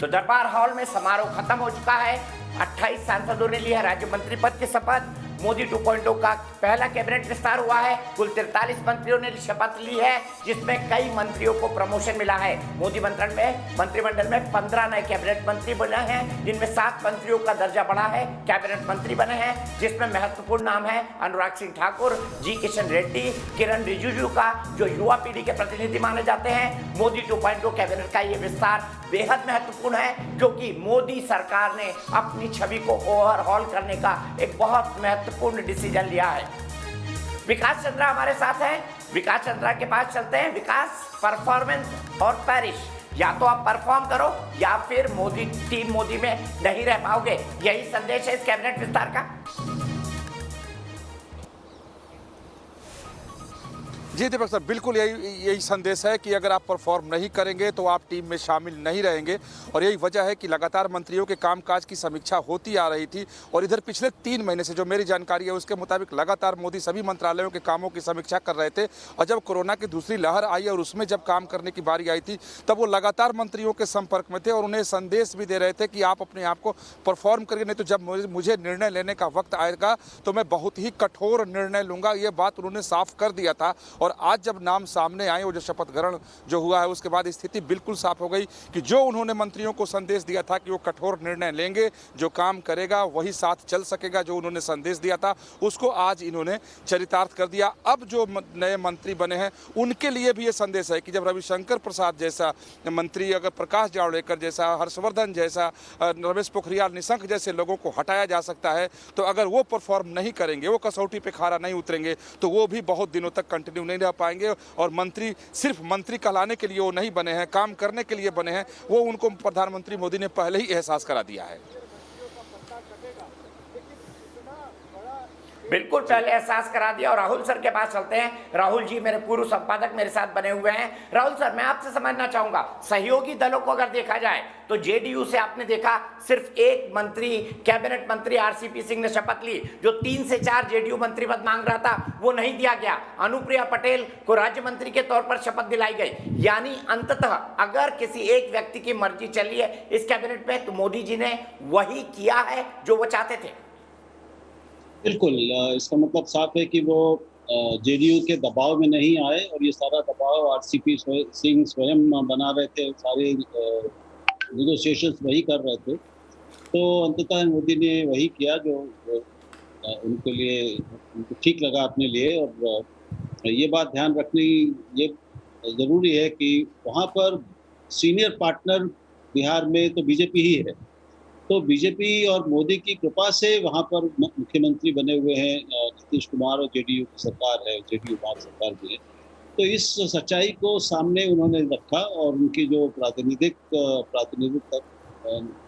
तो दरबार हॉल में समारोह खत्म हो चुका है। 28 सांसदों ने लिया राज्य मंत्री पद की शपथ। मोदी 2.0 का पहला कैबिनेट विस्तार हुआ है। कुल 43 मंत्रियों ने शपथ ली है, जिसमें कई मंत्रियों को प्रमोशन मिला है। मोदी मंत्रिमंडल में 15 नए कैबिनेट मंत्री बने हैं, जिनमें 7 मंत्रियों का दर्जा बढ़ा है। कैबिनेट मंत्री बने हैं, जिसमें महत्वपूर्ण नाम है अनुराग सिंह ठाकुर, जी किशन रेड्डी, किरण रिजिजू का, जो युवा पीढ़ी के प्रतिनिधि माने जाते हैं। मोदी 2.0 कैबिनेट का ये विस्तार बेहद महत्वपूर्ण है, क्योंकि मोदी सरकार ने अपनी छवि को ओवरहॉल करने का एक बहुत महत्वपूर्ण डिसीजन लिया है। विकास चंद्रा हमारे साथ हैं। विकास चंद्रा के पास चलते हैं। विकास, परफॉर्मेंस और पेरिश, या तो आप परफॉर्म करो या फिर मोदी टीम मोदी में नहीं रह पाओगे, यही संदेश है इस कैबिनेट विस्तार का। जी दीपक सर, बिल्कुल यही संदेश है कि अगर आप परफॉर्म नहीं करेंगे तो आप टीम में शामिल नहीं रहेंगे। और यही वजह है कि लगातार मंत्रियों के कामकाज की समीक्षा होती आ रही थी। और इधर पिछले 3 महीने से जो मेरी जानकारी है उसके मुताबिक लगातार मोदी सभी मंत्रालयों के कामों की समीक्षा कर रहे थे। और जब कोरोना की दूसरी लहर आई और उसमें जब काम करने की बारी आई थी, तब वो लगातार मंत्रियों के संपर्क में थे और उन्हें संदेश भी दे रहे थे कि आप अपने आप को परफॉर्म करिए, नहीं तो जब मुझे निर्णय लेने का वक्त आएगा तो मैं बहुत ही कठोर निर्णय लूंगा। ये बात उन्होंने साफ कर दिया था। और आज जब नाम सामने आए और जो शपथ ग्रहण जो हुआ है उसके बाद स्थिति बिल्कुल साफ हो गई कि जो उन्होंने मंत्रियों को संदेश दिया था कि वो कठोर निर्णय लेंगे, जो काम करेगा वही साथ चल सकेगा, जो उन्होंने संदेश दिया था उसको आज इन्होंने चरितार्थ कर दिया। अब जो नए मंत्री बने हैं उनके लिए भी ये संदेश है कि जब रविशंकर प्रसाद जैसा मंत्री, अगर प्रकाश जावड़ेकर जैसा, हर्षवर्धन जैसा, रमेश पोखरियाल निशंक जैसे लोगों को हटाया जा सकता है, तो अगर वो परफॉर्म नहीं करेंगे, वो कसौटी पे खरा नहीं उतरेंगे, तो वो भी बहुत दिनों तक कंटिन्यू नहीं रह पाएंगे। और मंत्री सिर्फ मंत्री कहलाने के लिए वो नहीं बने हैं, काम करने के लिए बने हैं, वो उनको प्रधानमंत्री मोदी ने पहले ही एहसास करा दिया है। बिल्कुल पहले एहसास करा दिया। और राहुल सर के पास चलते हैं। राहुल जी मेरे पूर्व संपादक मेरे साथ बने हुए हैं। राहुल सर, मैं आपसे समझना चाहूंगा, सहयोगी दलों को अगर देखा जाए तो जेडीयू से आपने देखा सिर्फ एक मंत्री, कैबिनेट मंत्री आरसीपी सिंह ने शपथ ली। जो 3 से 4 जेडीयू मंत्री पद मांग रहा था वो नहीं दिया गया। अनुप्रिया पटेल को राज्य मंत्री के तौर पर शपथ दिलाई गई। यानी अंततः अगर किसी एक व्यक्ति की मर्जी चली है इस कैबिनेट में, तो मोदी जी ने वही किया है जो वो चाहते थे। बिल्कुल, इसका मतलब साफ है कि वो जेडीयू के दबाव में नहीं आए और ये सारा दबाव आरसीपी सिंह स्वयं बना रहे थे, सारे नेगोशिएशंस वही कर रहे थे। तो अंततः मोदी ने वही किया जो उनके लिए उनको ठीक लगा अपने लिए। और ये बात ध्यान रखनी ये ज़रूरी है कि वहाँ पर सीनियर पार्टनर बिहार में तो बीजेपी ही है। तो बीजेपी और मोदी की कृपा से वहाँ पर मुख्यमंत्री बने हुए हैं नीतीश कुमार, और जेडीयू की सरकार है, जेडीयू भारत सरकार भी है। तो इस सच्चाई को सामने उन्होंने रखा और उनकी जो प्रातिनिधिक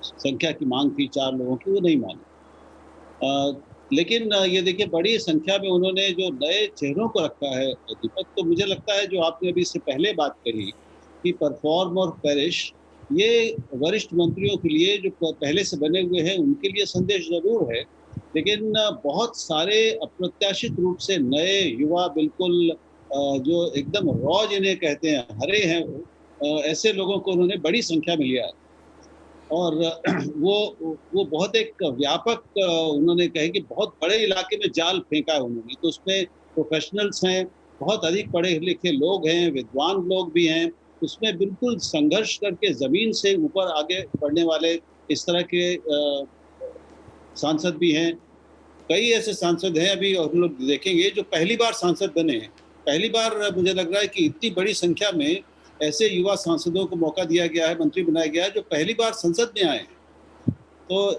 संख्या की मांग थी 4 लोगों की, वो नहीं मानी। लेकिन ये देखिए, बड़ी संख्या में उन्होंने जो नए चेहरों को रखा है दीपक, तो मुझे लगता है जो आपने अभी इससे पहले बात कही कि परफॉर्म और पेरिश, ये वरिष्ठ मंत्रियों के लिए जो पहले से बने हुए हैं उनके लिए संदेश जरूर है। लेकिन बहुत सारे अप्रत्याशित रूप से नए युवा, बिल्कुल जो एकदम रॉ जिन्हें कहते हैं, हरे हैं, ऐसे लोगों को उन्होंने बड़ी संख्या में लिया है। और वो बहुत एक व्यापक, उन्होंने कहे कि बहुत बड़े इलाके में जाल फेंका है उन्होंने। तो उसमें प्रोफेशनल्स हैं, बहुत अधिक पढ़े लिखे लोग हैं, विद्वान लोग भी हैं, उसमें बिल्कुल संघर्ष करके ज़मीन से ऊपर आगे बढ़ने वाले इस तरह के सांसद भी हैं। कई ऐसे सांसद हैं अभी, और हम लोग देखेंगे जो पहली बार सांसद बने हैं। पहली बार मुझे लग रहा है कि इतनी बड़ी संख्या में ऐसे युवा सांसदों को मौका दिया गया है, मंत्री बनाया गया है, जो पहली बार संसद में आए हैं। तो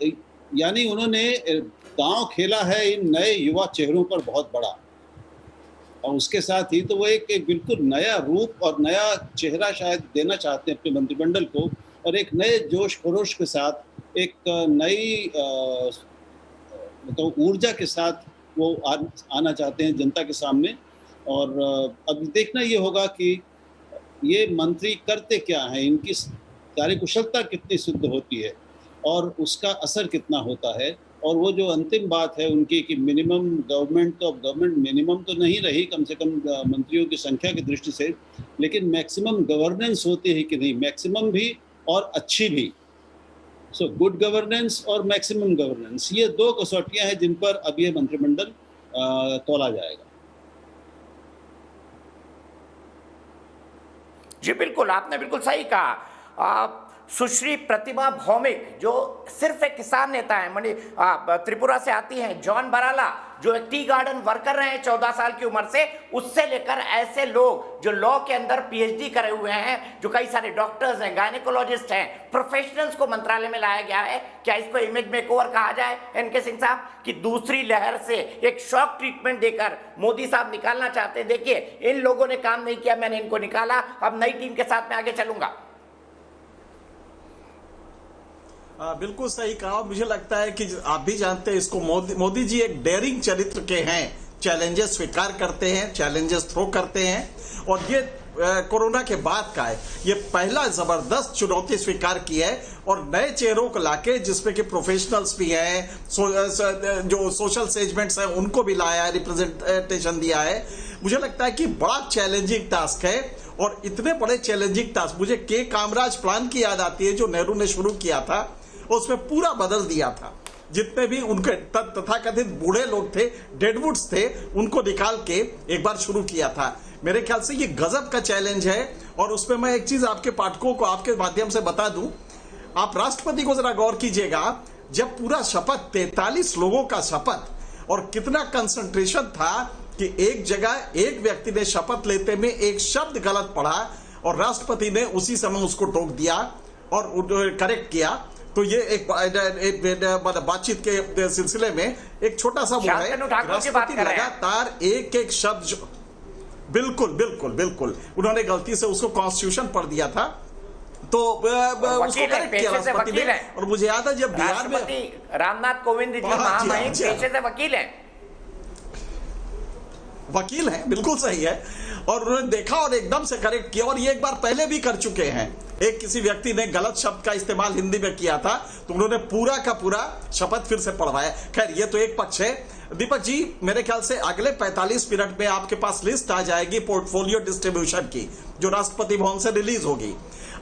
यानी उन्होंने दांव खेला है इन नए युवा चेहरों पर बहुत बड़ा। और उसके साथ ही तो वो एक बिल्कुल नया रूप और नया चेहरा शायद देना चाहते हैं अपने मंत्रिमंडल को, और एक नए जोश खरोश के साथ, एक नई मतलब ऊर्जा के साथ वो आना चाहते हैं जनता के सामने। और अब देखना ये होगा कि ये मंत्री करते क्या हैं, इनकी कार्यकुशलता कितनी सिद्ध होती है और उसका असर कितना होता है। और वो जो अंतिम बात है उनकी कि मिनिमम गवर्नमेंट मिनिमम तो नहीं रही, कम से कम मंत्रियों की संख्या की दृष्टि से, लेकिन मैक्सिमम गवर्नेंस होती है कि नहीं, मैक्सिमम भी और अच्छी भी। सो गुड गवर्नेंस और मैक्सिमम गवर्नेंस, ये दो कसौटियां हैं जिन पर अब ये मंत्रिमंडल तोला जाएगा। जी बिल्कुल, आपने बिल्कुल सही कहा। सुश्री प्रतिमा भौमिक जो सिर्फ एक किसान नेता है, त्रिपुरा से आती हैं, जॉन बराला जो एक टी गार्डन वर्कर रहे हैं 14 साल की उम्र से, उससे लेकर ऐसे लोग जो लॉ के अंदर पीएचडी करे हुए हैं, जो कई सारे डॉक्टर्स हैं, गायनेकोलॉजिस्ट हैं, प्रोफेशनल्स को मंत्रालय में लाया गया है। क्या इसको इमेज मेकओवर कहा जाए एनके सिंह साहब, कि दूसरी लहर से एक शॉक ट्रीटमेंट देकर मोदी साहब निकालना चाहते हैं? देखिए, इन लोगों ने काम नहीं किया, मैंने इनको निकाला, अब नई टीम के साथ मैं आगे चलूंगा। बिल्कुल सही कहा। मुझे लगता है कि आप भी जानते हैं इसको, मोदी जी एक डेयरिंग चरित्र के हैं, चैलेंजेस स्वीकार करते हैं, चैलेंजेस थ्रो करते हैं, और ये कोरोना के बाद का है, ये पहला जबरदस्त चुनौती स्वीकार की है, और नए चेहरों को लाके, जिसमें कि प्रोफेशनल्स भी हैं, जो सोशल सेजमेंट्स हैं उनको भी लाया है, रिप्रेजेंटेशन दिया है। मुझे लगता है कि बड़ा चैलेंजिंग टास्क है, और इतने बड़े चैलेंजिंग टास्क, मुझे के कामराज प्लान की याद आती है जो नेहरू ने शुरू किया था, उसमें पूरा बदल दिया था। जितने भी उनके तथाकथित बूढ़े लोग थे, डेडवुड्स थे, उनको निकाल के एक बार शुरू किया था। मेरे ख्याल से ये गजब का चैलेंज है, और उसमें मैं एक चीज आपके पाठकों को आपके माध्यम से बता दूं, आप राष्ट्रपति को जरा गौर कीजिएगा, जब पूरा शपथ 43 लोगों का शपथ, और कितना कंसंट्रेशन था कि एक जगह एक व्यक्ति ने शपथ लेते में एक शब्द गलत पढ़ा और राष्ट्रपति ने उसी समय उसको टोक दिया और करेक्ट किया। तो ये एक बातचीत के सिलसिले में एक छोटा सा वो है, राष्ट्रपति लगातार एक एक शब्द, बिल्कुल बिल्कुल बिल्कुल, उन्होंने गलती से उसको कॉन्स्टिट्यूशन पढ़ दिया था, तो उसको करेक्ट किया राष्ट्रपति ने। और मुझे याद है जब बिहार में रामनाथ कोविंद जी महामहिम पेशे से वकील हैं, वकील हैं, बिल्कुल सही है, और उन्होंने देखा और एकदम से करेक्ट किया, और ये एक बार पहले भी कर चुके हैं। एक किसी व्यक्ति ने गलत शब्द का इस्तेमाल हिंदी में किया था, तो उन्होंने पूरा का पूरा शपथ फिर से पढ़वाया। खैर, ये तो एक पक्ष है। दीपक जी, मेरे ख्याल से अगले 45 मिनट में आपके पास लिस्ट आ जाएगी पोर्टफोलियो डिस्ट्रीब्यूशन की, जो राष्ट्रपति भवन से रिलीज होगी।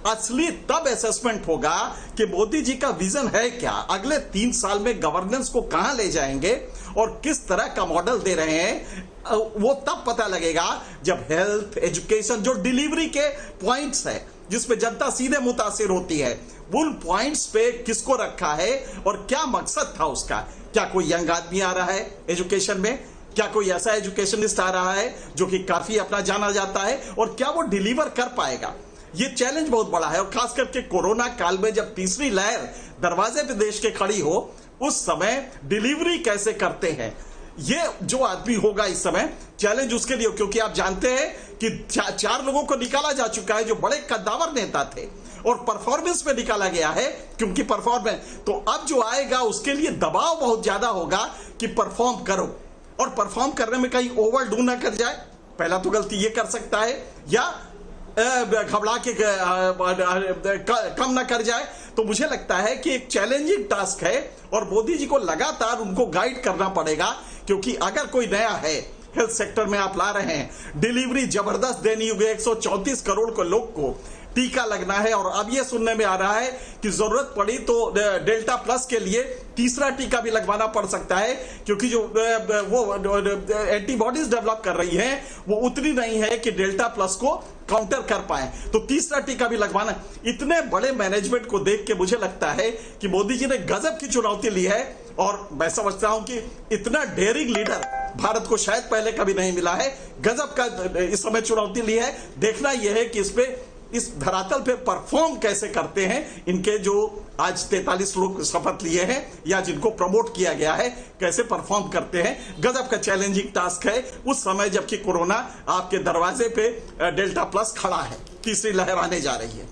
असली तब असेसमेंट होगा कि मोदी जी का विजन है क्या, अगले 3 साल में गवर्नेंस को कहां ले जाएंगे और किस तरह का मॉडल दे रहे हैं। वो तब पता लगेगा जब हेल्थ, एजुकेशन, जो डिलीवरी के पॉइंट्स है जिसपे जनता सीधे मुतासिर होती है, उन पॉइंट्स पे किसको रखा है और क्या मकसद था उसका। क्या कोई यंग आदमी आ रहा है एजुकेशन में, क्या कोई ऐसा एजुकेशनिस्ट आ रहा है जो कि काफी अपना जाना जाता है, और क्या वो डिलीवर कर पाएगा। ये चैलेंज बहुत बड़ा है, और खास करके कोरोना काल में जब तीसरी लहर दरवाजे पे देश के खड़ी हो, उस समय डिलीवरी कैसे करते हैं, ये जो आदमी होगा इस समय चैलेंज उसके लिए। क्योंकि आप जानते हैं कि 4 लोगों को निकाला जा चुका है जो बड़े कद्दावर नेता थे, और परफॉर्मेंस पे निकाला गया है, क्योंकि परफॉर्मेंस, तो अब जो आएगा उसके लिए दबाव बहुत ज्यादा होगा कि परफॉर्म करो, और परफॉर्म करने में कहीं ओवरडू ना कर जाए, पहला तो गलती ये कर सकता है, या घबरा के कम ना कर जाए। तो मुझे लगता है कि एक चैलेंजिंग टास्क है, और मोदी जी को लगातार उनको गाइड करना पड़ेगा, क्योंकि अगर कोई नया है, हेल्थ सेक्टर में आप ला रहे हैं, डिलीवरी जबरदस्त देनी होगी, 134 करोड़ को लोग को टीका लगना है, और अब ये सुनने में आ रहा है कि जरूरत पड़ी तो डेल्टा प्लस के लिए तीसरा टीका भी लगवाना पड़ सकता है, क्योंकि जो वो एंटीबॉडीज डेवलप कर रही हैं वो उतनी नहीं है कि डेल्टा प्लस को काउंटर कर पाए, तो तीसरा टीका भी लगवाना। इतने बड़े मैनेजमेंट को देख के मुझे लगता है कि मोदी जी ने गजब की चुनौती ली है, और मैं समझता हूं कि इतना डेयरिंग लीडर भारत को शायद पहले कभी नहीं मिला है। गजब का इस समय चुनौती ली है। देखना यह है कि इस धरातल पे परफॉर्म कैसे करते हैं इनके जो आज 43 लोग शपथ लिए हैं या जिनको प्रमोट किया गया है, कैसे परफॉर्म करते हैं। गजब का चैलेंजिंग टास्क है उस समय जबकि कोरोना आपके दरवाजे पे डेल्टा प्लस खड़ा है, तीसरी लहर आने जा रही है।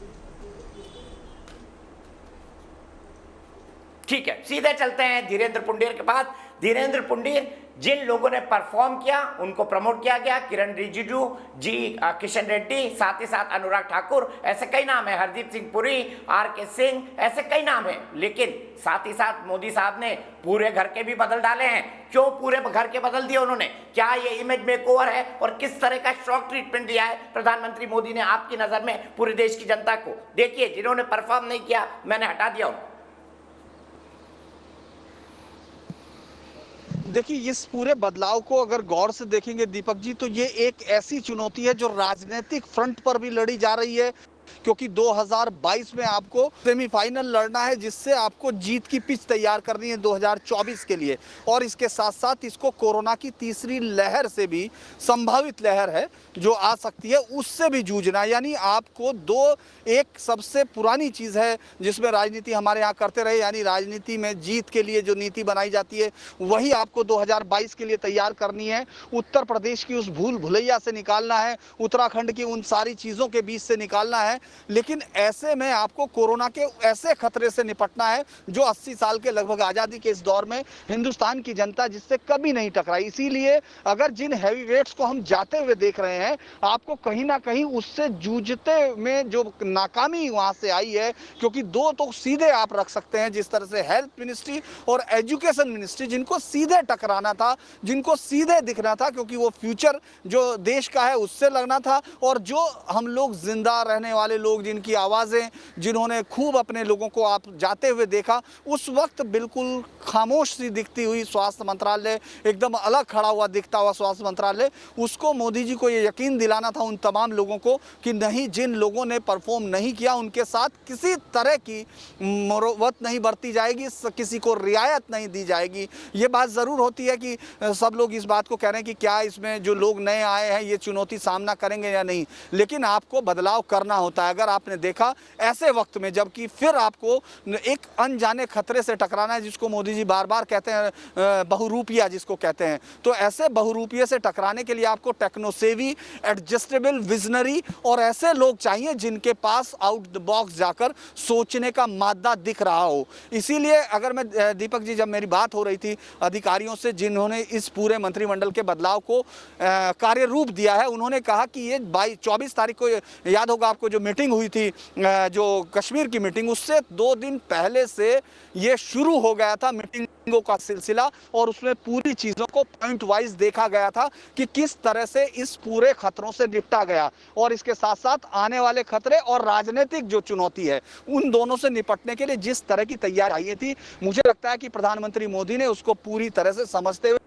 ठीक है, सीधे चलते हैं धीरेन्द्र पुंडीर के पास। धीरेन्द्र पुंडीर, जिन लोगों ने परफॉर्म किया उनको प्रमोट किया गया, किरण रिजिजू जी, किशन रेड्डी, साथ ही साथ अनुराग ठाकुर, ऐसे कई नाम है, हरदीप सिंह पुरी, आर.के. सिंह, ऐसे कई नाम है। लेकिन साथ ही साथ मोदी साहब ने पूरे घर के भी बदल डाले हैं। क्यों पूरे घर के बदल दिए उन्होंने? क्या ये इमेज मेकओवर है और किस तरह का शॉक ट्रीटमेंट दिया है प्रधानमंत्री मोदी ने आपकी नजर में पूरे देश की जनता को? देखिए, जिन्होंने परफॉर्म नहीं किया मैंने हटा दिया उनको। देखिए, इस पूरे बदलाव को अगर गौर से देखेंगे दीपक जी, तो ये एक ऐसी चुनौती है जो राजनीतिक फ्रंट पर भी लड़ी जा रही है, क्योंकि 2022 में आपको सेमीफाइनल लड़ना है, जिससे आपको जीत की पिच तैयार करनी है 2024 के लिए। और इसके साथ साथ इसको कोरोना की तीसरी लहर से भी, संभावित लहर है जो आ सकती है, उससे भी जूझना। यानी आपको एक सबसे पुरानी चीज़ है जिसमें राजनीति हमारे यहाँ करते रहे, यानी राजनीति में जीत के लिए जो नीति बनाई जाती है वही आपको 2022 के लिए तैयार करनी है। उत्तर प्रदेश की उस भूल भुलैया से निकालना है, उत्तराखंड की उन सारी चीज़ों के बीच से निकालना है। लेकिन ऐसे में आपको कोरोना के ऐसे खतरे से निपटना है जो 80 साल के लगभग आज़ादी के इस दौर में हिंदुस्तान की जनता जिससे कभी नहीं टकराई। इसीलिए अगर जिन हैवीवेट्स को हम जाते हुए देख रहे हैं, आपको कहीं ना कहीं उससे जूझते में जो नाकामी वहां से आई है, क्योंकि दो तो सीधे आप रख सकते हैं, जिस तरह से हेल्थ मिनिस्ट्री और एजुकेशन मिनिस्ट्री, जिनको सीधे टकराना था, जिनको सीधे दिखना था, क्योंकि वो फ्यूचर जो देश का है उससे लगना था, और जो हम लोग जिंदा रहने वाले लोग, जिनकी आवाज़ें, जिन्होंने खूब अपने लोगों को आप जाते हुए देखा, उस वक्त बिल्कुल खामोश सी दिखती हुई स्वास्थ्य मंत्रालय, एकदम अलग खड़ा हुआ दिखता हुआ स्वास्थ्य मंत्रालय, उसको मोदी जी को ये यकीन दिलाना था उन तमाम लोगों को कि नहीं, जिन लोगों ने परफॉर्म नहीं किया उनके साथ किसी तरह की मुरव्वत नहीं बरती जाएगी, किसी को रियायत नहीं दी जाएगी। ये बात ज़रूर होती है कि सब लोग इस बात को कह रहे हैं कि क्या इसमें जो लोग नए आए हैं ये चुनौती सामना करेंगे या नहीं, लेकिन आपको बदलाव करना होता है। अगर आपने देखा ऐसे वक्त में, जबकि फिर आपको एक अनजाने खतरे से टकराना है, जिसको मोदी जी बार बार कहते हैं बहुरूपिया जिसको कहते हैं, तो ऐसे बहुरूपिये से टकराने के लिए आपको टेक्नोसेवी, एडजस्टेबल, विजनरी और ऐसे लोग चाहिए जिनके पास आउट द बॉक्स जाकर सोचने का मादा दिख रहा हो। इसीलिए अगर मैं दीपक जी, जब मेरी बात हो रही थी अधिकारियों से जिन्होंने इस पूरे मंत्रिमंडल के बदलाव को कार्य रूप दिया है, उन्होंने कहा कि ये 24 तारीख को, याद होगा आपको, जो मीटिंग हुई थी, जो कश्मीर की मीटिंग, उससे 2 दिन पहले से ये शुरू हो गया था मीटिंगों का सिलसिला, और उसमें पूरी चीज़ों को पॉइंट वाइज देखा गया था कि किस तरह से इस पूरे खतरों से निपटा गया, और इसके साथ साथ आने वाले खतरे और राजनीतिक जो चुनौती है उन दोनों से निपटने के लिए जिस तरह की तैयारी आई थी, मुझे लगता है कि प्रधानमंत्री मोदी ने उसको पूरी तरह से समझते हुए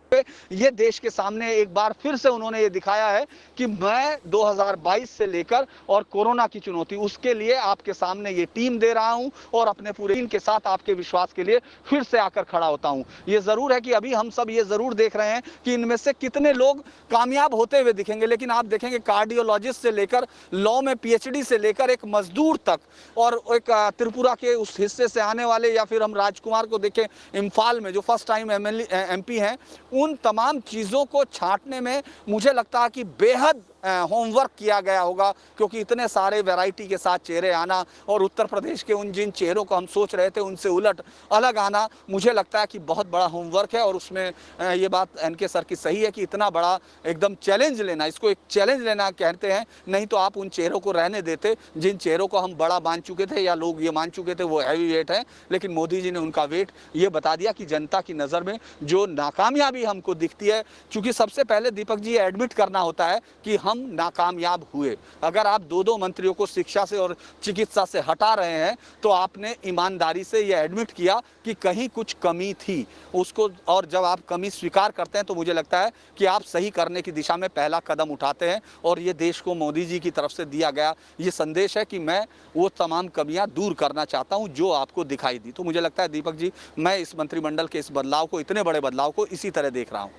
ये देश के सामने एक बार फिर से उन्होंने ये दिखाया है कि मैं 2022 से लेकर और कोरोना की चुनौती, उसके लिए आपके सामने ये टीम दे रहा हूं, और अपने पूरे टीम के साथ आपके विश्वास के लिए फिर से आकर खड़ा होता हूं। ये जरूर है कि अभी हम सब ये जरूर देख रहे हैं कि इनमें से कितने लोग कामयाब होते हुए दिखेंगे, लेकिन आप देखेंगे कार्डियोलॉजिस्ट से लेकर लॉ में पीएचडी से लेकर एक मजदूर तक, और एक त्रिपुरा के उस हिस्से से आने वाले, या फिर हम राजकुमार को देखें इम्फाल में जो फर्स्ट टाइम एमपी हैं, उन तमाम चीज़ों को छांटने में मुझे लगता है कि बेहद होमवर्क किया गया होगा, क्योंकि इतने सारे वैरायटी के साथ चेहरे आना और उत्तर प्रदेश के उन जिन चेहरों को हम सोच रहे थे उनसे उलट अलग आना, मुझे लगता है कि बहुत बड़ा होमवर्क है। और उसमें ये बात एनके सर की सही है कि इतना बड़ा एकदम चैलेंज लेना, इसको एक चैलेंज लेना कहते हैं, नहीं तो आप उन चेहरों को रहने देते जिन चेहरों को हम बड़ा मान चुके थे, या लोग ये मान चुके थे वो हैवी वेट है, लेकिन मोदी जी ने उनका वेट ये बता दिया कि जनता की नज़र में जो नाकामयाबी हमको दिखती है, चूँकि सबसे पहले दीपक जी एडमिट करना होता है कि हम नाकामयाब हुए। अगर आप 2 मंत्रियों को शिक्षा से और चिकित्सा से हटा रहे हैं, तो आपने ईमानदारी से यह एडमिट किया कि कहीं कुछ कमी थी उसको, और जब आप कमी स्वीकार करते हैं तो मुझे लगता है कि आप सही करने की दिशा में पहला कदम उठाते हैं। और ये देश को मोदी जी की तरफ से दिया गया ये संदेश है कि मैं वो तमाम कमियां दूर करना चाहता हूं जो आपको दिखाई दी। तो मुझे लगता है दीपक जी, मैं इस मंत्रिमंडल के इस बदलाव को, इतने बड़े बदलाव को इसी तरह देख रहा हूं।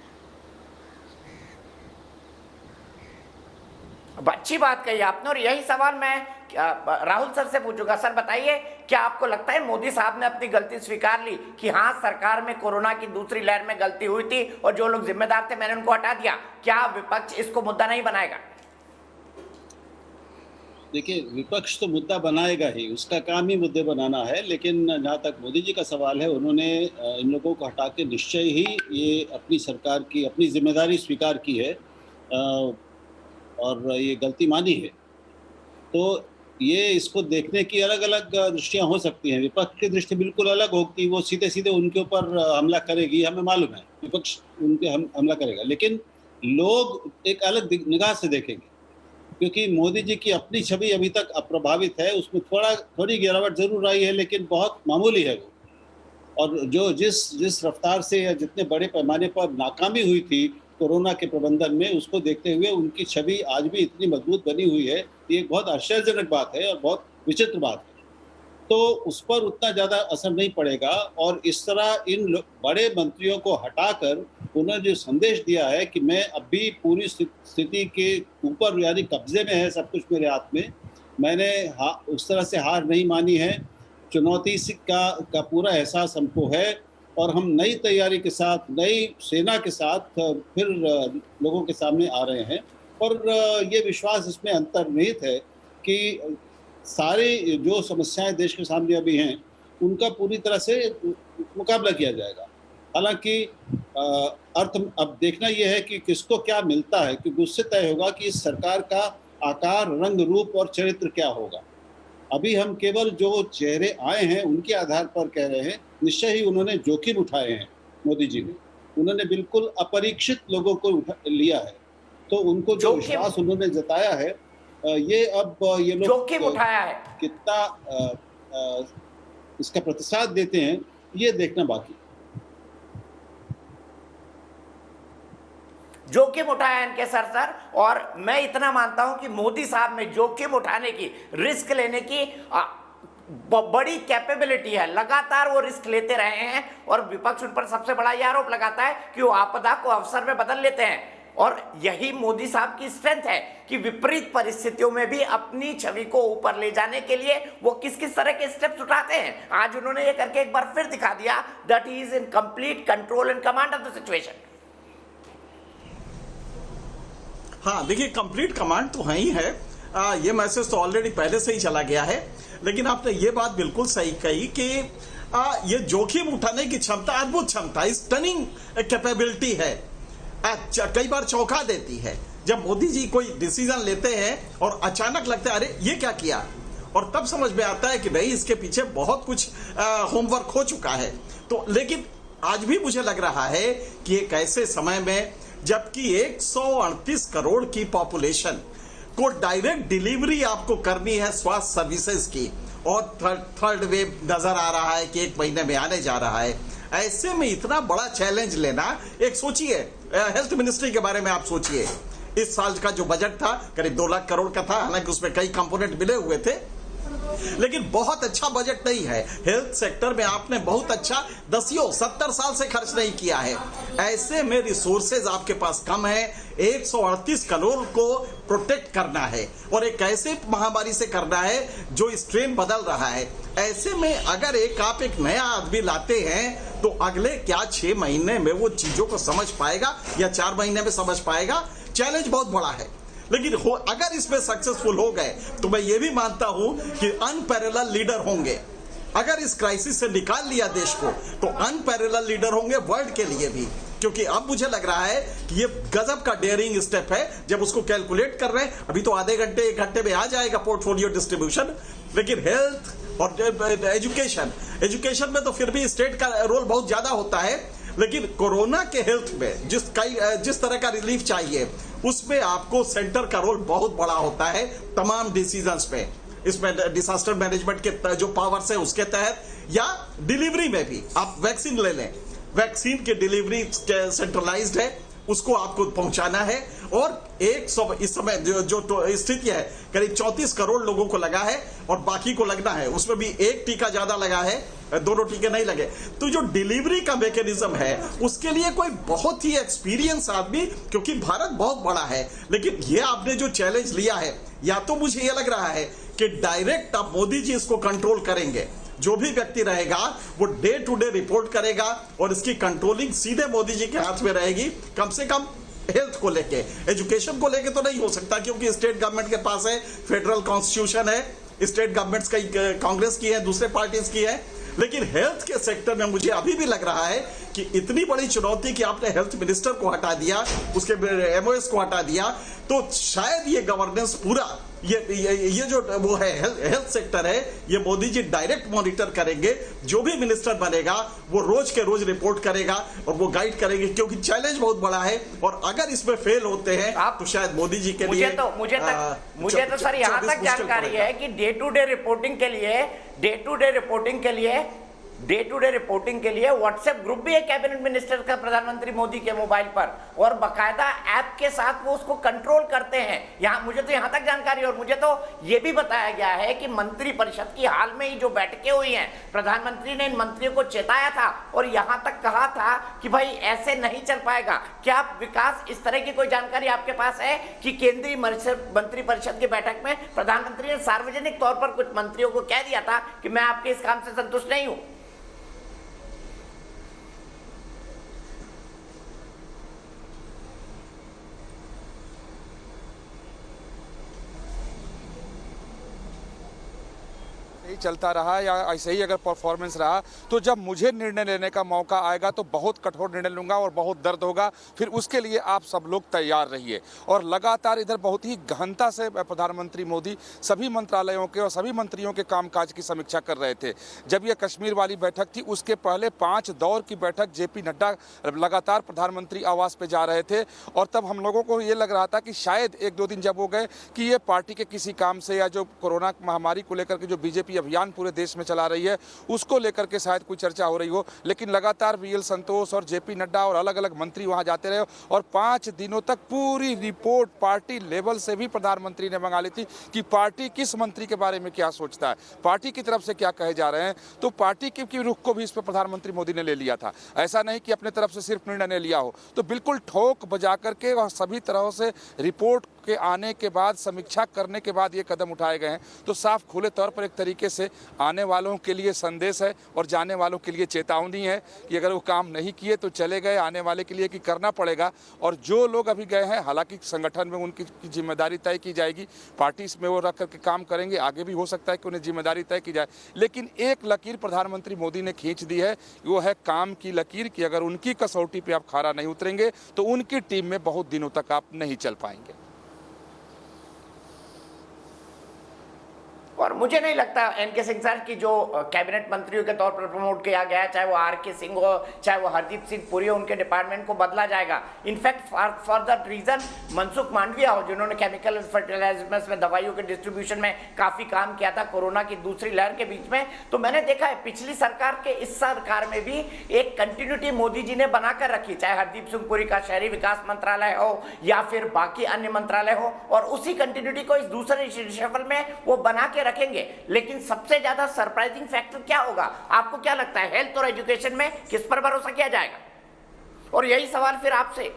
अच्छी बात कही आपने, और यही सवाल मैं राहुल सर से पूछूंगा। सर बताइए, क्या आपको लगता है मोदी साहब ने अपनी गलती स्वीकार ली कि हाँ, सरकार में कोरोना की दूसरी लहर में गलती हुई थी और जो लोग जिम्मेदार थे मैंने उनको हटा दिया? क्या विपक्ष इसको मुद्दा नहीं बनाएगा? देखिए, विपक्ष तो मुद्दा बनाएगा ही, उसका काम ही मुद्दे बनाना है। लेकिन जहाँ तक मोदी जी का सवाल है, उन्होंने इन लोगों को हटा के निश्चय ही ये अपनी सरकार की अपनी जिम्मेदारी स्वीकार की है और ये गलती मानी है। तो ये इसको देखने की अलग अलग दृष्टियां हो सकती हैं। विपक्ष की दृष्टि बिल्कुल अलग होगी, वो सीधे सीधे उनके ऊपर हमला करेगी, हमें मालूम है विपक्ष उनके हमला करेगा। लेकिन लोग एक अलग निगाह से देखेंगे, क्योंकि मोदी जी की अपनी छवि अभी तक अप्रभावित है, उसमें थोड़ी गिरावट जरूर आई है, लेकिन बहुत मामूली है वो। और जो जिस रफ्तार से या जितने बड़े पैमाने पर नाकामी हुई थी कोरोना के प्रबंधन में, उसको देखते हुए उनकी छवि आज भी इतनी मजबूत बनी हुई है, ये एक बहुत आश्चर्यजनक बात है और बहुत विचित्र बात है। तो उस पर उतना ज़्यादा असर नहीं पड़ेगा। और इस तरह इन बड़े मंत्रियों को हटाकर उन्होंने जो संदेश दिया है कि मैं अभी पूरी स्थिति के ऊपर यानी कब्जे में है सब कुछ मेरे हाथ में, मैंने उस तरह से हार नहीं मानी है, चुनौती का पूरा एहसास हमको है और हम नई तैयारी के साथ, नई सेना के साथ फिर लोगों के सामने आ रहे हैं। और ये विश्वास इसमें अंतर्निहित है कि सारी जो समस्याएं देश के सामने अभी हैं उनका पूरी तरह से मुकाबला किया जाएगा। हालांकि अर्थ अब देखना यह है कि किसको क्या मिलता है, क्योंकि उससे तय होगा कि इस सरकार का आकार, रंग, रूप और चरित्र क्या होगा। अभी हम केवल जो चेहरे आए हैं उनके आधार पर कह रहे हैं। निश्चय ही उन्होंने जोखिम उठाए हैं मोदी जी ने, उन्होंने बिल्कुल अपरीक्षित लोगों को लिया है, तो उनको जो विश्वास उन्होंने जताया है ये अब ये लोग जोखिम उठाया है, कितना इसका प्रतिसाद देते हैं ये देखना बाकी। जोखिम उठाया इनके सर और मैं इतना मानता हूं कि मोदी साहब में जोखिम उठाने की, रिस्क लेने की बड़ी कैपेबिलिटी है। लगातार वो रिस्क लेते रहे हैं और विपक्ष उन पर सबसे बड़ा यह आरोप लगाता है कि वो आपदा को अवसर में बदल लेते हैं। और यही मोदी साहब की स्ट्रेंथ है कि विपरीत परिस्थितियों में भी अपनी छवि को ऊपर ले जाने के लिए वो किस किस तरह के स्टेप्स उठाते हैं। आज उन्होंने ये करके एक बार फिर दिखा दिया that he is in complete control and command of the situation. हाँ देखिए, कंप्लीट कमांड तो है ही है। ये मैसेज तो ऑलरेडी पहले से ही चला गया है। लेकिन आपने ये बात बिल्कुल सही कही कि ये जोखिम उठाने की क्षमता, अद्भुत क्षमता, स्टनिंग कैपेबिलिटी है, कई बार चौंका देती है। जब मोदी जी कोई डिसीजन लेते हैं और अचानक लगता है अरे ये क्या किया, और तब समझ में आता है कि नहीं इसके पीछे बहुत कुछ होमवर्क हो चुका है। तो लेकिन आज भी मुझे लग रहा है कि एक ऐसे समय में जबकि 138 करोड़ की पॉपुलेशन को डायरेक्ट डिलीवरी आपको करनी है स्वास्थ्य सर्विसेज की, और थर्ड वेव नजर आ रहा है कि 1 महीने में आने जा रहा है, ऐसे में इतना बड़ा चैलेंज लेना, एक सोचिए हेल्थ मिनिस्ट्री के बारे में आप सोचिए, इस साल का जो बजट था करीब 2 लाख करोड़ का था, हालांकि उसमें कई कंपोनेंट मिले हुए थे, लेकिन बहुत अच्छा बजट नहीं है। हेल्थ सेक्टर में आपने बहुत अच्छा 70 साल से खर्च नहीं किया है। ऐसे में रिसोर्सेज आपके पास कम है, 138 करोड़ को प्रोटेक्ट करना है और एक ऐसे महामारी से करना है जो स्ट्रेन बदल रहा है। ऐसे में अगर आप एक नया आदमी लाते हैं तो अगले क्या 6 महीने में वो चीजों को समझ पाएगा या 4 महीने में समझ पाएगा? चैलेंज बहुत बड़ा है। लेकिन अगर इसमें सक्सेसफुल हो गए तो मैं ये भी मानता हूं कि अनपैरेलल लीडर होंगे। अगर इस क्राइसिस से निकाल लिया देश को तो अनपैरेलल लीडर होंगे वर्ल्ड के लिए भी, क्योंकि अब मुझे लग रहा है कि ये गजब का डेयरिंग स्टेप है जब उसको कैलकुलेट कर रहे हैं। अभी तो आधे घंटे 1 घंटे में आ जाएगा पोर्टफोलियो डिस्ट्रीब्यूशन, लेकिन हेल्थ और एजुकेशन में तो फिर भी स्टेट का रोल बहुत ज्यादा होता है। लेकिन कोरोना के हेल्थ में जिस तरह का रिलीफ चाहिए उसमें आपको सेंटर का रोल बहुत बड़ा होता है तमाम डिसीजंस पे। इसमें डिजास्टर मैनेजमेंट के जो पावर्स है उसके तहत, या डिलीवरी में भी आप वैक्सीन ले लें, वैक्सीन की डिलीवरी सेंट्रलाइज्ड है, उसको आपको पहुंचाना है। और 100 इस समय जो स्थिति है करीब 34 करोड़ लोगों को लगा है और बाकी को लगना है, उसमें भी 1 टीका ज्यादा लगा है, 2 टीके नहीं लगे। तो जो डिलीवरी का मैकेनिज्म है उसके लिए कोई बहुत ही एक्सपीरियंस आदमी, क्योंकि भारत बहुत बड़ा है, लेकिन ये आपने जो चैलेंज लिया है, या तो मुझे ये लग रहा है कि डायरेक्ट आप मोदी जी इसको कंट्रोल करेंगे, जो भी व्यक्ति रहेगा वो डे टू डे रिपोर्ट करेगा और इसकी कंट्रोलिंग सीधे मोदी जी के हाथ में रहेगी। कम से कम हेल्थ को लेके, एजुकेशन को लेके तो नहीं हो सकता क्योंकि स्टेट गवर्नमेंट के पास है, फेडरल कॉन्स्टिट्यूशन है, स्टेट गवर्नमेंट्स कई कांग्रेस की है, दूसरे पार्टीज की है। लेकिन हेल्थ के सेक्टर में मुझे अभी भी लग रहा है कि इतनी बड़ी चुनौती कि आपने हेल्थ मिनिस्टर को हटा दिया, उसके एमओएस को हटा दिया, तो शायद ये गवर्नेंस पूरा ये जो वो है हेल्थ सेक्टर है, ये मोदी जी डायरेक्ट मॉनिटर करेंगे। जो भी मिनिस्टर बनेगा वो रोज के रोज रिपोर्ट करेगा और वो गाइड करेंगे, क्योंकि चैलेंज बहुत बड़ा है। और अगर इसमें फेल होते हैं तो शायद मोदी जी के लिए मुझे तो सर यहाँ तक जानकारी है कि डे टू डे रिपोर्टिंग के लिए डे टू डे रिपोर्टिंग के लिए व्हाट्सएप ग्रुप भी है कैबिनेट मिनिस्टर का प्रधानमंत्री मोदी के मोबाइल पर, और बकायदा ऐप के साथ वो उसको कंट्रोल करते हैं। यहाँ मुझे तो यहाँ तक जानकारी, और मुझे तो ये भी बताया गया है कि मंत्री परिषद की हाल में ही जो बैठकें हुई हैं, प्रधानमंत्री ने इन मंत्रियों को चेताया था और यहाँ तक कहा था कि भाई ऐसे नहीं चल पाएगा। क्या विकास इस तरह की कोई जानकारी आपके पास है कि केंद्रीय मंत्री परिषद की बैठक में प्रधानमंत्री ने सार्वजनिक तौर पर कुछ मंत्रियों को कह दिया था कि मैं आपके इस काम से संतुष्ट नहीं हूं? ही चलता रहा या ऐसे ही अगर परफॉर्मेंस रहा तो जब मुझे निर्णय लेने का मौका आएगा तो बहुत कठोर निर्णय लूंगा और बहुत दर्द होगा, फिर उसके लिए आप सब लोग तैयार रहिए। और लगातार इधर बहुत ही गहनता से प्रधानमंत्री मोदी सभी मंत्रालयों के और सभी मंत्रियों के कामकाज की समीक्षा कर रहे थे। जब ये कश्मीर वाली बैठक थी उसके पहले 5 दौर की बैठक जेपी नड्डा लगातार प्रधानमंत्री आवास पे जा रहे थे, और तब हम लोगों को ये लग रहा था कि शायद 1-2 दिन जब हो गए कि ये पार्टी के किसी काम से या जो कोरोना महामारी को लेकर के जो बीजेपी अभियान पूरे देश में चला रही है उसको लेकर के शायद कोई चर्चा हो रही हो। लेकिन लगातार वीएल संतोष और जेपी नड्डा और अलग अलग मंत्री वहां जाते रहे, और 5 दिनों तक पूरी रिपोर्ट पार्टी लेवल से भी प्रधानमंत्री ने मंगा ली थी कि पार्टी किस मंत्री के बारे में क्या सोचता है, पार्टी की तरफ से क्या कहे जा रहे हैं। तो पार्टी की रुख को भी इस पर प्रधानमंत्री मोदी ने ले लिया था। ऐसा नहीं कि अपने तरफ से सिर्फ निर्णय ने लिया हो, तो बिल्कुल ठोक बजा करके और सभी तरह से रिपोर्ट के आने के बाद, समीक्षा करने के बाद ये कदम उठाए गए हैं। तो साफ खुले तौर पर एक तरीके से आने वालों के लिए संदेश है और जाने वालों के लिए चेतावनी है कि अगर वो काम नहीं किए तो चले गए, आने वाले के लिए कि करना पड़ेगा। और जो लोग अभी गए हैं, हालांकि संगठन में उनकी जिम्मेदारी तय की जाएगी, पार्टी इसमें वो रख करके काम करेंगे, आगे भी हो सकता है कि उन्हें जिम्मेदारी तय की जाए। लेकिन एक लकीर प्रधानमंत्री मोदी ने खींच दी है, वो है काम की लकीर, कि अगर उनकी कसौटी पे आप खरा नहीं उतरेंगे तो उनकी टीम में बहुत दिनों तक आप नहीं चल पाएंगे। और मुझे नहीं लगता एनके सिंह सर की जो कैबिनेट मंत्रियों के तौर पर प्रमोट किया गया है, चाहे वो आरके सिंह हो, चाहे वो हरदीप सिंह पुरी हो, उनके डिपार्टमेंट को बदला जाएगा। In fact for that reason Mansukh Mandaviya हो, जिन्होंने केमिकल फर्टिलाइजर्स में दवाइयों के डिस्ट्रीब्यूशन में काफी काम किया था कोरोना की दूसरी लहर के बीच में, तो मैंने देखा है पिछली सरकार के इस सरकार में भी एक कंटिन्यूटी मोदी जी ने बनाकर रखी, चाहे हरदीप सिंह पुरी का शहरी विकास मंत्रालय हो या फिर बाकी अन्य मंत्रालय हो, और उसी कंटिन्यूटी को इस दूसरे रिशफल में वो बना के रखेंगे। लेकिन सबसे ज्यादा सरप्राइजिंग फैक्टर क्या होगा, आपको क्या लगता है? हेल्थ और एजुकेशन में किस पर भरोसा किया जाएगा? और यही सवाल फिर आपसे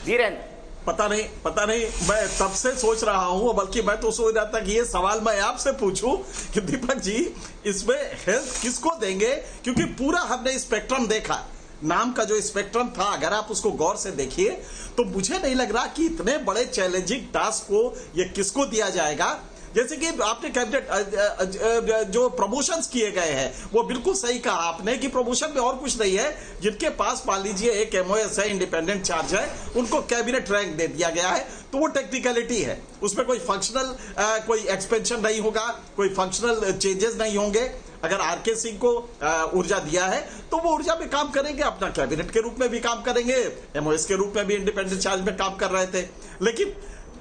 धीरेन्द्र। पता नहीं मैं तब से सोच रहा हूं, बल्कि मैं तो सोच रहा था कि ये सवाल मैं आपसे पूछूं कि दीपक जी इसमें हेल्थ किसको देंगे, क्योंकि पूरा हमने स्पेक्ट्रम देखा, नाम का जो स्पेक्ट्रम था, अगर आप उसको गौर से देखिए तो मुझे नहीं लग रहा कि इतने बड़े चैलेंजिंग टास्क को ये किसको दिया जाएगा। जैसे कि आपने कैबिनेट जो प्रमोशंस किए गए हैं वो बिल्कुल सही कहा आपने कि प्रमोशन में और कुछ नहीं है, जिनके पास मान लीजिए एक एमओएस है, इंडिपेंडेंट चार्ज है, उनको कैबिनेट रैंक दे दिया गया है, तो वो टेक्निकलिटी है, उसमें कोई फंक्शनल कोई एक्सपेंशन नहीं होगा, कोई फंक्शनल चेंजेस नहीं होंगे। अगर आरके सिंह को ऊर्जा दिया है तो वो ऊर्जा में काम करेंगे, अपना कैबिनेट के रूप में भी काम करेंगे, एमओएस के रूप में भी इंडिपेंडेंट चार्ज में काम कर रहे थे। लेकिन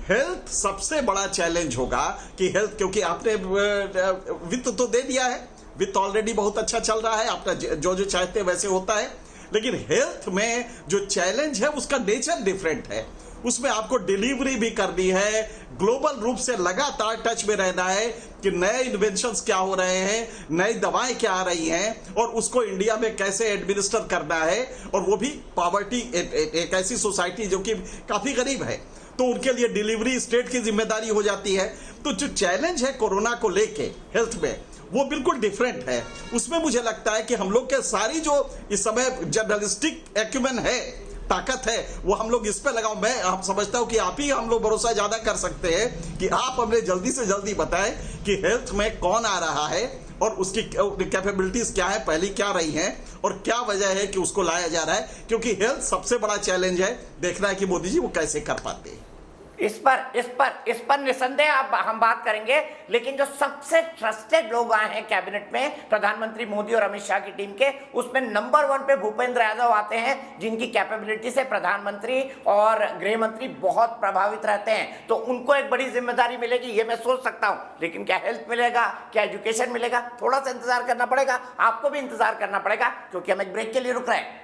हेल्थ सबसे बड़ा चैलेंज होगा कि हेल्थ, क्योंकि आपने वित्त तो दे दिया है, वित्त ऑलरेडी बहुत अच्छा चल रहा है, आपका जो जो चाहते वैसे होता है, लेकिन हेल्थ में जो चैलेंज है उसका नेचर डिफरेंट है। उसमें आपको डिलीवरी भी करनी है, ग्लोबल रूप से लगातार टच में रहना है कि नए इन्वेंशंस क्या हो रहे हैं, नई दवाएं क्या आ रही हैं, और उसको इंडिया में कैसे एडमिनिस्टर करना है, और वो भी पॉवर्टी, एक ऐसी सोसाइटी जो कि काफी गरीब है, तो उनके लिए डिलीवरी स्टेट की जिम्मेदारी हो जाती है। तो जो चैलेंज है कोरोना को लेके हेल्थ में वो बिल्कुल डिफरेंट है। उसमें मुझे लगता है कि हम लोग के सारी जो इस समय जर्नलिस्टिक एक्यूमेन है, ताकत है, वो हम लोग इस पे लगाओ। मैं आप समझता हूं कि आप ही हम लोग भरोसा ज्यादा कर सकते हैं कि आप हमें जल्दी से जल्दी बताएं कि हेल्थ में कौन आ रहा है और उसकी कैपेबिलिटीज क्या है, पहली क्या रही हैं, और क्या वजह है कि उसको लाया जा रहा है, क्योंकि हेल्थ सबसे बड़ा चैलेंज है। देखना है कि मोदी जी वो कैसे कर पाते हैं। इस पर निसंदेह अब हम बात करेंगे, लेकिन जो सबसे ट्रस्टेड लोग आए हैं कैबिनेट में प्रधानमंत्री मोदी और अमित शाह की टीम के, उसमें नंबर 1 पे भूपेंद्र यादव आते हैं, जिनकी कैपेबिलिटी से प्रधानमंत्री और गृह मंत्री बहुत प्रभावित रहते हैं। तो उनको एक बड़ी जिम्मेदारी मिलेगी, ये मैं सोच सकता हूं। लेकिन क्या हेल्थ मिलेगा, क्या एजुकेशन मिलेगा, थोड़ा सा इंतजार करना पड़ेगा। आपको भी इंतजार करना पड़ेगा, क्योंकि हम एक ब्रेक के लिए रुक रहे हैं।